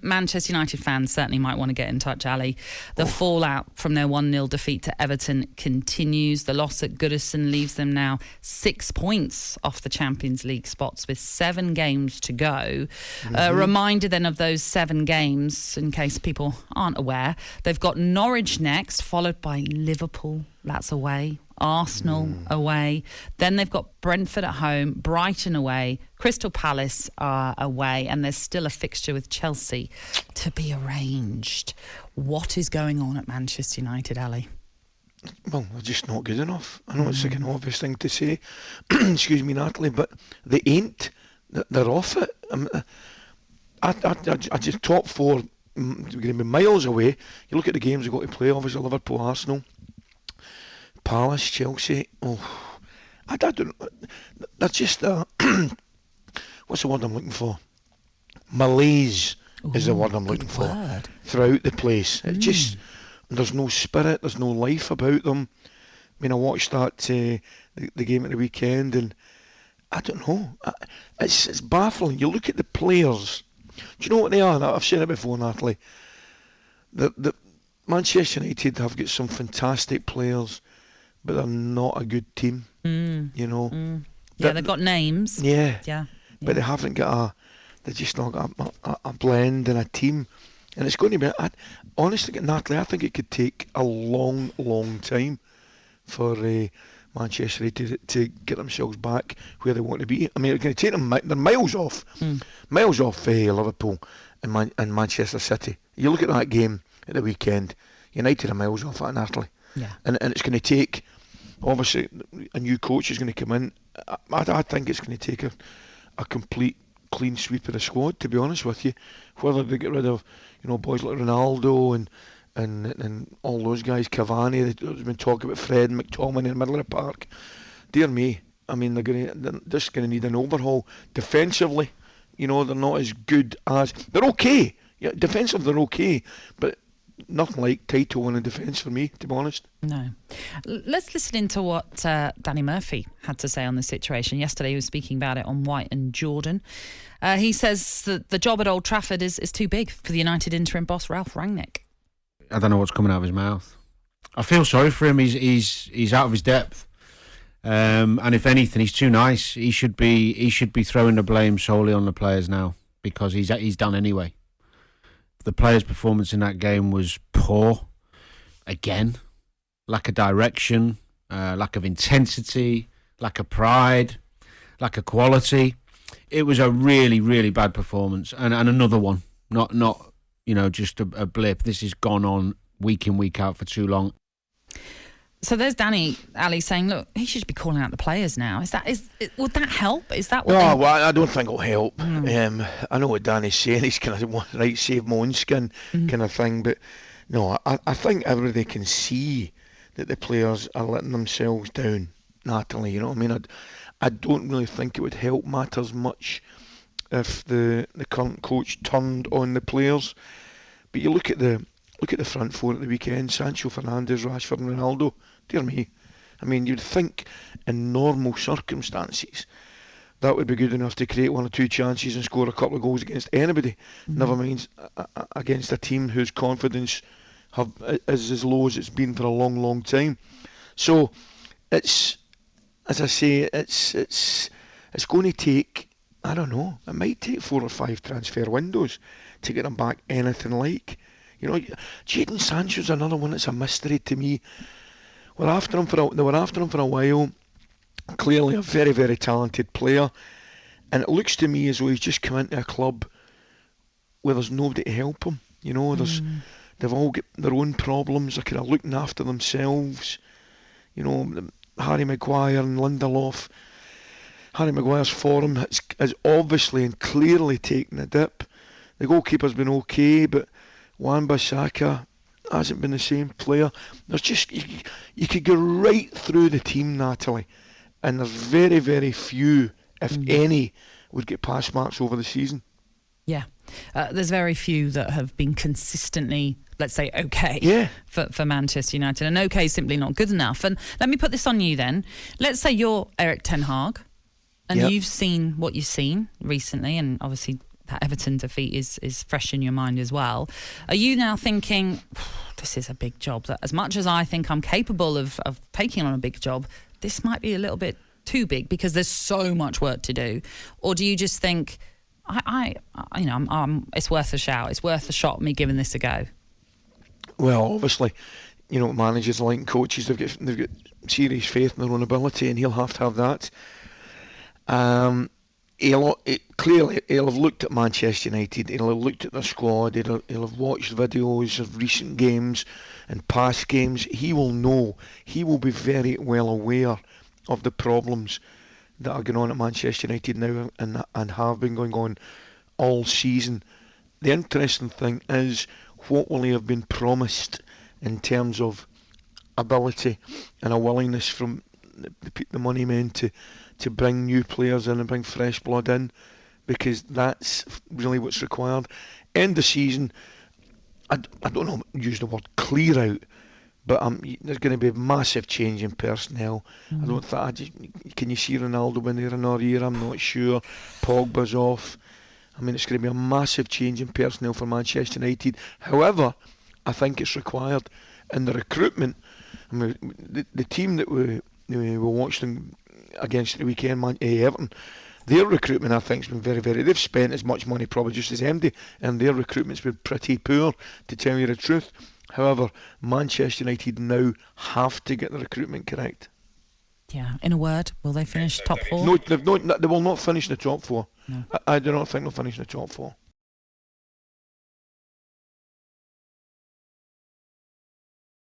Manchester United fans certainly might want to get in touch, Ali. The fallout from their 1-0 defeat to Everton continues. The loss at Goodison leaves them now 6 points off the Champions League spots with 7 games to go. A reminder then of those 7 games, in case people aren't aware. They've got Norwich next, followed by Liverpool. That's away. Arsenal away. Then they've got Brentford at home, Brighton away, Crystal Palace are away, and there's still a fixture with Chelsea to be arranged. What is going on at Manchester United, Ali? Well, they're just not good enough. I know it's like an obvious thing to say, excuse me, Natalie, but they ain't. They're off it. I just top 4 going to be miles away. You look at the games they've got to play, obviously Liverpool, Arsenal, Palace, Chelsea. I don't. That's just what's the word I'm looking for? Malaise is the word I'm looking for. Throughout the place, it just there's no spirit, there's no life about them. I mean, I watched that the game at the weekend, and I don't know. It's baffling. You look at the players. Do you know what they are? I've said it before, Natalie. The Manchester United have got some fantastic players, but they're not a good team. You know. Yeah, they've got names. Yeah. But they haven't got they just not got a blend and a team. And it's going to be, honestly, Natalie, I think it could take a long, long time for Manchester United to get themselves back where they want to be. I mean, it's going to take them, they're miles off Liverpool and Manchester City. You look at that game at the weekend, United are miles off that, Natalie. Yeah. And it's going to take, obviously, a new coach is going to come in. I think it's going to take a complete clean sweep of the squad, to be honest with you. Whether they get rid of, boys like Ronaldo and all those guys, Cavani, there's been talk about Fred and McTominay in the middle of the park. Dear me, I mean, they're just going to need an overhaul. Defensively, they're not as good as... They're okay. Yeah, defensive, they're okay. But nothing like title in a defence for me, to be honest. No. Let's listen into what Danny Murphy had to say on the situation. Yesterday he was speaking about it on White and Jordan. He says that the job at Old Trafford is too big for the United interim boss, Ralph Rangnick. I don't know what's coming out of his mouth. I feel sorry for him. He's out of his depth. And if anything, he's too nice. He should be throwing the blame solely on the players now, because he's done anyway. The players' performance in that game was poor. Again, lack of direction, lack of intensity, lack of pride, lack of quality. It was a really, really bad performance, and another one. Not just a blip. This has gone on week in, week out for too long. So there's Danny, Ali, saying, look, he should be calling out the players now. Would that help? Is that what? Well, I don't think it'll help. I know what Danny's saying. He's kind of right, save my own skin kind of thing. But no, I think everybody can see that the players are letting themselves down, Natalie. You know what I mean? I don't really think it would help matters much if the current coach turned on the players. But you look at the front four at the weekend: Sancho, Fernandes, Rashford and Ronaldo. Dear me. I mean, you'd think in normal circumstances that would be good enough to create 1 or 2 chances and score a couple of goals against anybody. Never mind against a team whose confidence is as low as it's been for a long, long time. So it's, as I say, it's going to take, I don't know, it might take 4 or 5 transfer windows to get them back anything like. Jadon Sancho's another one that's a mystery to me. They were after him for a while. Clearly a very, very talented player. And it looks to me as though he's just come into a club where there's nobody to help him. They've all got their own problems. They're kind of looking after themselves. Harry Maguire and Lindelof. Harry Maguire's form has obviously and clearly taken a dip. The goalkeeper's been okay, but Wan-Bissaka hasn't been the same player. There's just, you could go right through the team, Natalie, and there's very, very few, if any, would get pass marks over the season. Yeah. There's very few that have been consistently, let's say, okay for Manchester United. And okay is simply not good enough. And let me put this on you then. Let's say you're Erik ten Hag and you've seen what you've seen recently, and obviously that Everton defeat is fresh in your mind as well. Are you now thinking, this is a big job, that as much as I think I'm capable of taking on a big job, this might be a little bit too big because there's so much work to do? Or do you just think, it's worth a shout, it's worth a shot, me giving this a go? Well, obviously, managers like coaches, they've got serious faith in their own ability, and he'll have to have that. Clearly, he'll have looked at Manchester United, he'll have looked at their squad, he'll have watched videos of recent games and past games. He will know, he will be very well aware of the problems that are going on at Manchester United now and have been going on all season. The interesting thing is, what will he have been promised in terms of ability and a willingness from the money men to bring new players in and bring fresh blood in, because that's really what's required. End the season, I don't know, use the word clear out, but there's going to be a massive change in personnel. I don't think, can you see Ronaldo in there another year? I'm not sure. Pogba's off. I mean, it's going to be a massive change in personnel for Manchester United. However, I think it's required. And the recruitment, I mean, the team that we watched them against the weekend, Everton, their recruitment, I think, has been very, very... They've spent as much money probably just as MD, and their recruitment's been pretty poor, to tell you the truth. However, Manchester United now have to get the recruitment correct. Yeah, in a word, will they finish top four? No, they will not finish in the top four. No. I do not think they'll finish in the top four.